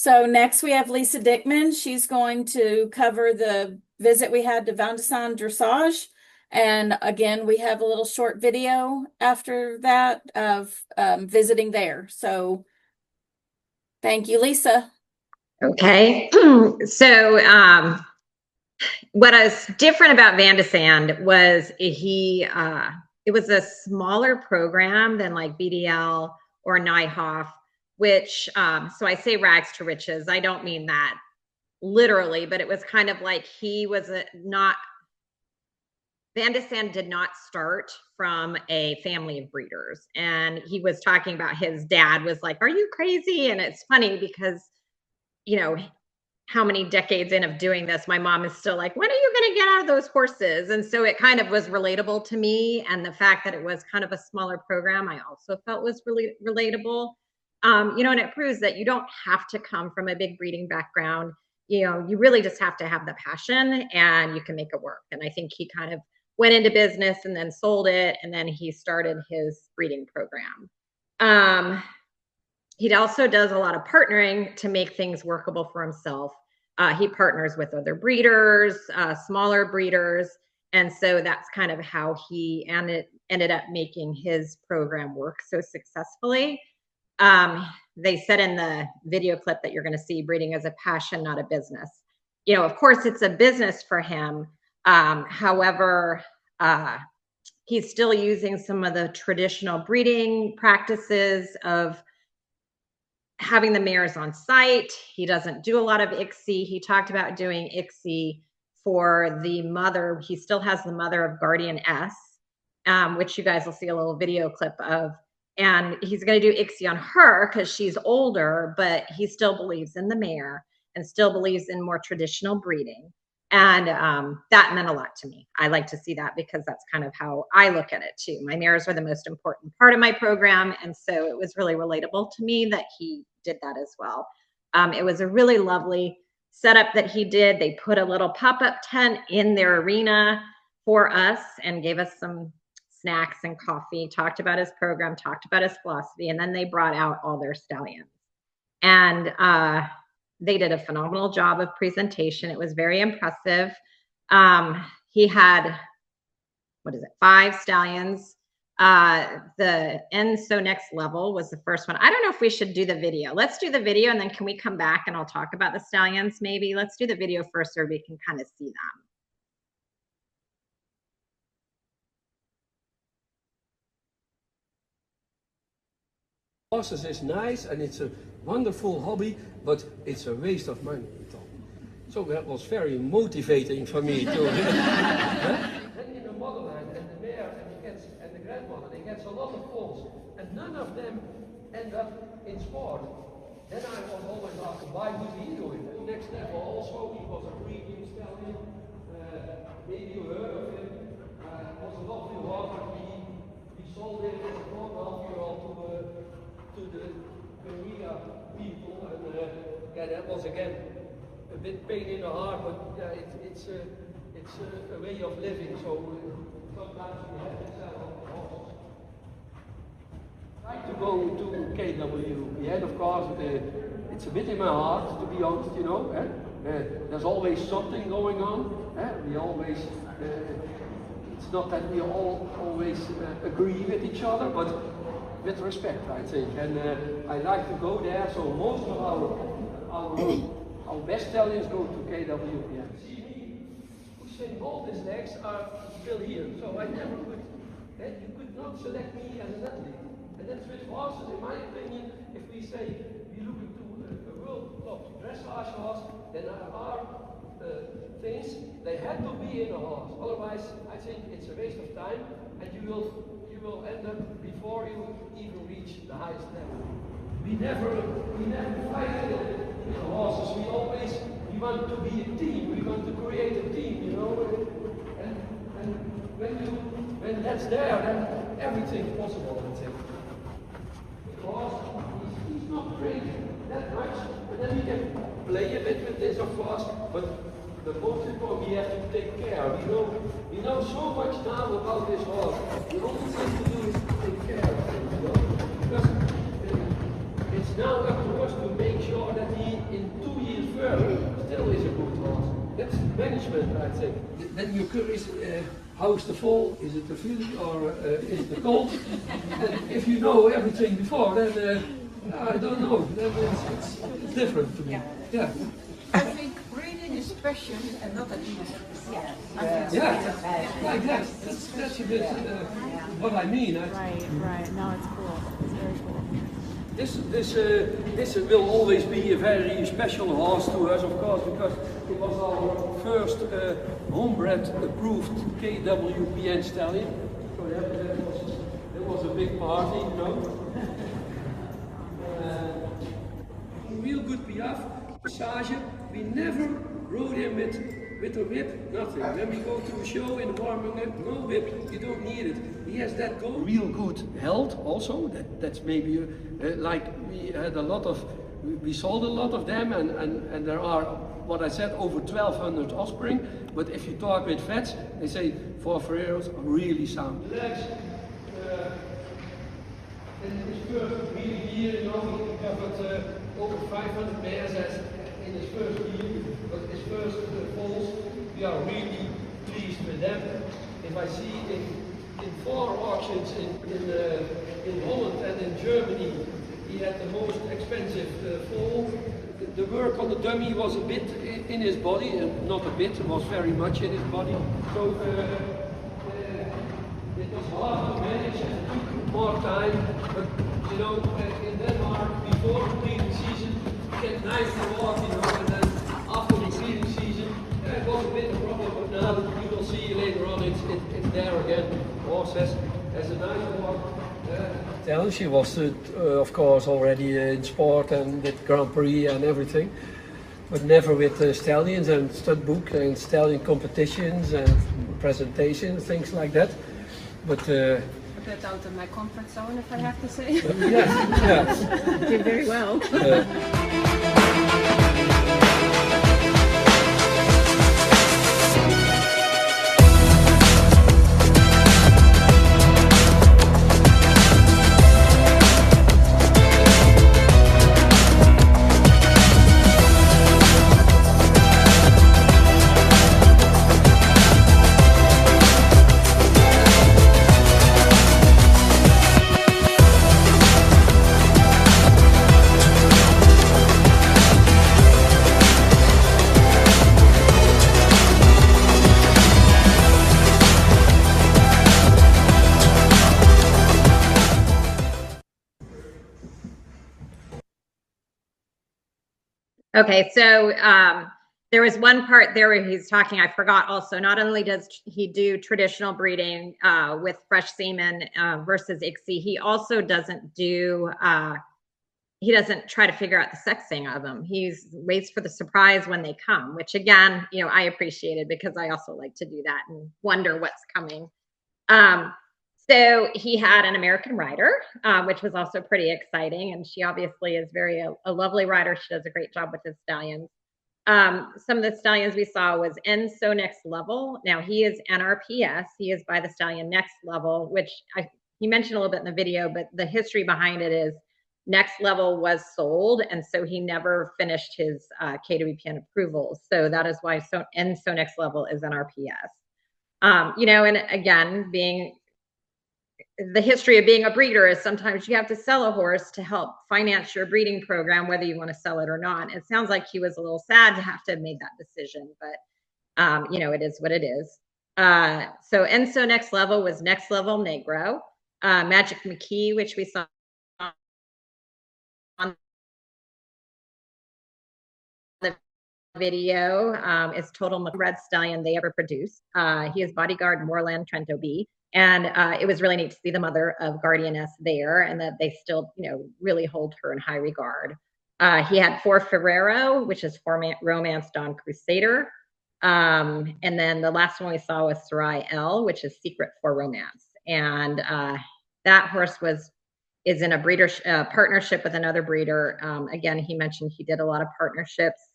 So next we have Lisa Dickman. She's going to cover the visit we had to Dressage. And again, we have a little short video after that of visiting there. So thank you, Lisa. Okay. So what was different about Vandesand was it was a smaller program than like BDL or Nyhoff, which so I say rags to riches. I don't mean that literally, but it was kind of like Vandesand did not start from a family of breeders. And he was talking about his dad was like, "Are you crazy?" And it's funny because, you know, how many decades in of doing this, my mom is still like, "When are you going to get out of those horses?" And so it kind of was relatable to me. And the fact that it was kind of a smaller program, I also felt was really relatable. And it proves that you don't have to come from a big breeding background. You really just have to have the passion and you can make it work. And I think he kind of went into business and then sold it. And then he started his breeding program. He also does a lot of partnering to make things workable for himself. He partners with other breeders, smaller breeders. And so that's kind of how he ended up making his program work so successfully. They said in the video clip that you're going to see, breeding is a passion, not a business. Of course, it's a business for him. However, he's still using some of the traditional breeding practices of having the mares on site. He doesn't do a lot of ICSI. He talked about doing ICSI for the mother. He still has the mother of Guardian S, which you guys will see a little video clip of. And he's going to do ICSI on her because she's older, but he still believes in the mare and still believes in more traditional breeding. And that meant a lot to me. I like to see that because that's kind of how I look at it too. My mares are the most important part of my program. And so it was really relatable to me that he did that as well. It was a really lovely setup that he did. They put a little pop-up tent in their arena for us and gave us some snacks and coffee, talked about his program, talked about his philosophy, and then they brought out all their stallions. And they did a phenomenal job of presentation. It was very impressive. He had, 5 stallions. The So Next Level was the first one. I don't know if we should do the video. Let's do the video and then can we come back and I'll talk about the stallions maybe? Let's do the video first so we can kind of see them. Horses is nice and it's a wonderful hobby, but it's a waste of money. So that was very motivating for me to. Then in the motherland and the mare and the grandmother, they get a lot of foals, and none of them end up in sport. Then I was always asking, why would he do it? And next level also, he was a premium stallion. Maybe you heard of him. It was a lovely horse, but we sold it as a 4.5-year-old to the Korea people, and that was again a bit pain in the heart, but yeah, it's a way of living. So sometimes we have to sell horses. Like to go to KWPN, of course. It's a bit in my heart, to be honest. There's always something going on. We always. It's not that we all always agree with each other, but with respect, I think, and I like to go there. So most of our best stallions go to KWPN. See me, Usain Bolt's legs are still here, so I never could. You could not select me as an athlete, and that's with horses, in my opinion. If we say we look into a world top dressage horse, then there are things they had to be in a horse. Otherwise, I think it's a waste of time, and you will end up before you even reach the highest level. We never fight with horses. We want to be a team. We want to create a team, And when that's there, then everything's possible, I think. Because he's not crazy that much, and then we can play a bit with this, of course. But the most important, we have to take care. We know so much now about this horse. The only thing to do is to take care of him, Because it's now up to us to make sure that he That's management, I think. Then your is how's the fall? Is it the filly or is it the colt? And if you know everything before, then I don't know. Then it's different to me. Yeah. I think breeding is passion and not an easy. Yeah, like that. That's a bit what I mean. Right. No, it's cool. It's very cool. This will always be a very special horse to us, of course, because it was our first homebred approved KWPN stallion. So that was a big party, you know. Real good piaf, Dressage. We never rode him with a whip, nothing. When we go to a show in warming up, no whip, you don't need it. He has that go. Real good health also, that's maybe like we had a lot of, we sold a lot of them and there are, what I said, over 1,200 offspring, but if you talk with vets, they say 4 Ferreros are really sound. Legs, in his first really year, you know, he covered over 500 mares in his first year, but his first foals, we are really pleased with them. If I see in 4 auctions in Holland and in Germany, he had the most expensive foal. The work on the dummy was a bit in his body, and not a bit, it was very much in his body. So it was hard to manage and took more time, but you know, in Denmark, before the breeding season, you get nice to walk, you know, and then after the breeding season, it was a bit of a problem, but now you will see later on, it's there again. Horse has a nice walk. She was, of course, already in sport and with Grand Prix and everything, but never with stallions and stud book and stallion competitions and presentations, things like that. But A bit out of my comfort zone, if I have to say. yes. Did very well. Okay, so there was one part there where he's talking, I forgot also, not only does he do traditional breeding with fresh semen versus ICSI, he also doesn't do, he doesn't try to figure out the sexing of them. He waits for the surprise when they come, which again, you know, I appreciated because I also like to do that and wonder what's coming. So he had an American rider, which was also pretty exciting. And she obviously is a lovely rider. She does a great job with his stallions. Some of the stallions we saw was NSO Next Level. Now he is NRPS. He is by the stallion Next Level, which he mentioned a little bit in the video, but the history behind it is Next Level was sold. And so he never finished his KWPN approval. So that is why NSO Next Level is NRPS. You know, and again, the history of being a breeder is sometimes you have to sell a horse to help finance your breeding program, whether you want to sell it or not. It sounds like he was a little sad to have to have made that decision, but you know, it is what it is. So NSO Next Level was Next Level Negro. Magic McKee, which we saw on the video, is total red stallion they ever produced. He is bodyguard Moorland Trento B. And it was really neat to see the mother of Guardianess there and that they still, you know, really hold her in high regard. He had 4 Ferrero, which is Romance Dawn Crusader. And then the last one we saw was Sarai L, which is Secret for Romance. And that horse is in a breeder partnership with another breeder. Again, he mentioned he did a lot of partnerships,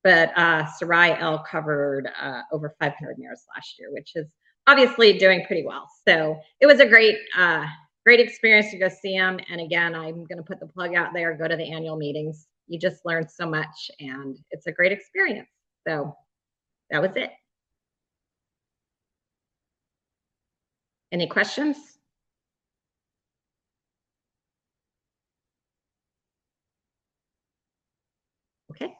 but Sarai L covered over 500 mares last year, which is obviously doing pretty well. So it was a great experience to go see him. And again, I'm going to put the plug out there, go to the annual meetings. You just learn so much and it's a great experience. So that was it. Any questions? Okay.